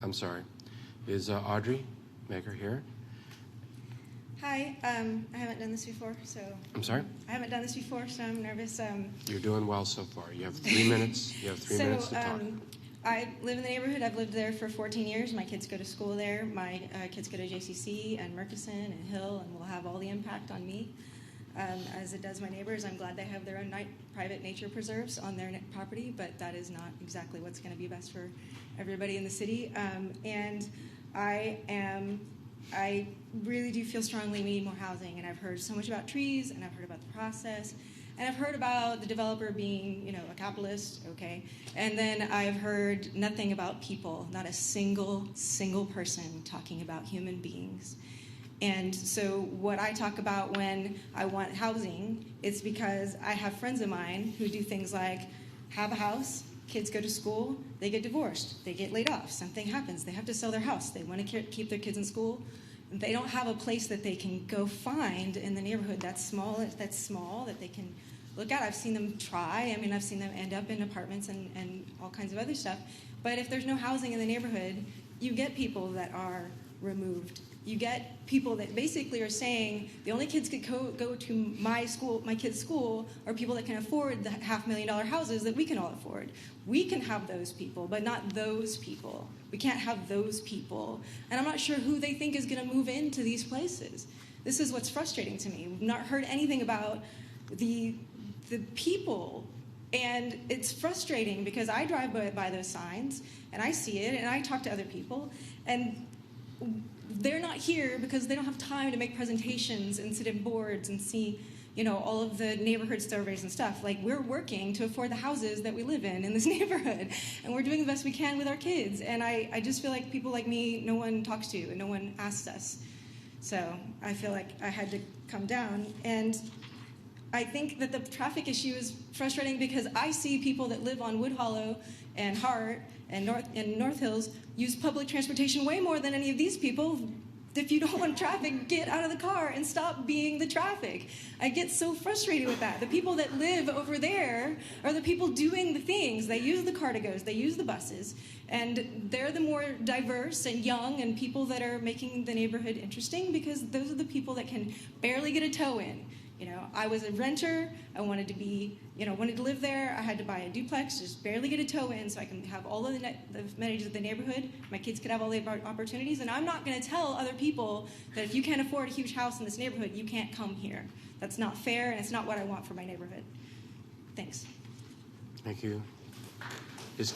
I'm sorry. Is Audrey Maker here? Hi, I haven't done this before, so... I'm sorry? I haven't done this before, so I'm nervous. You're doing well so far. You have 3 minutes. You have 3 minutes to talk. I live in the neighborhood. I've lived there for 14 years. My kids go to school there. My kids go to JCC and Murchison and Hill, and will have all the impact on me, as it does my neighbors. I'm glad they have their own private nature preserves on their property, but that is not exactly what's going to be best for everybody in the city. And I really do feel strongly we need more housing, and I've heard so much about trees, and I've heard about the process, and I've heard about the developer being, a capitalist, okay, and then I've heard nothing about people, not a single person talking about human beings. And so what I talk about when I want housing, it's because I have friends of mine who do things like have a house, kids go to school, they get divorced, they get laid off, something happens, they have to sell their house, they want to keep their kids in school. They don't have a place that they can go find in the neighborhood that's small that they can look at. I've seen them try. I mean, I've seen them end up in apartments and all kinds of other stuff. But if there's no housing in the neighborhood, you get people that are removed. You get people that basically are saying the only kids could go to my kid's school, are people that can afford the $500,000 houses that we can all afford. We can have those people, but not those people. We can't have those people. And I'm not sure who they think is going to move into these places. This is what's frustrating to me. We've not heard anything about the people. And it's frustrating because I drive by those signs, and I see it, and I talk to other people, and they're not here because they don't have time to make presentations and sit in boards and see, all of the neighborhood surveys and stuff. Like, we're working to afford the houses that we live in this neighborhood, and we're doing the best we can with our kids. And I just feel like people like me, no one talks to, and no one asks us. So I feel like I had to come down. And I think that the traffic issue is frustrating because I see people that live on Wood Hollow and Hart and North Hills use public transportation way more than any of these people. If you don't want traffic, get out of the car and stop being the traffic. I get so frustrated with that. The people that live over there are the people doing the things. They use the car-to-goes, they use the buses, and they're the more diverse and young and people that are making the neighborhood interesting because those are the people that can barely get a toe in. I was a renter. I wanted to be, wanted to live there. I had to buy a duplex, just barely get a toe in so I can have all of the amenities of the neighborhood. My kids could have all the opportunities. And I'm not going to tell other people that if you can't afford a huge house in this neighborhood, you can't come here. That's not fair, and it's not what I want for my neighborhood. Thanks. Thank you.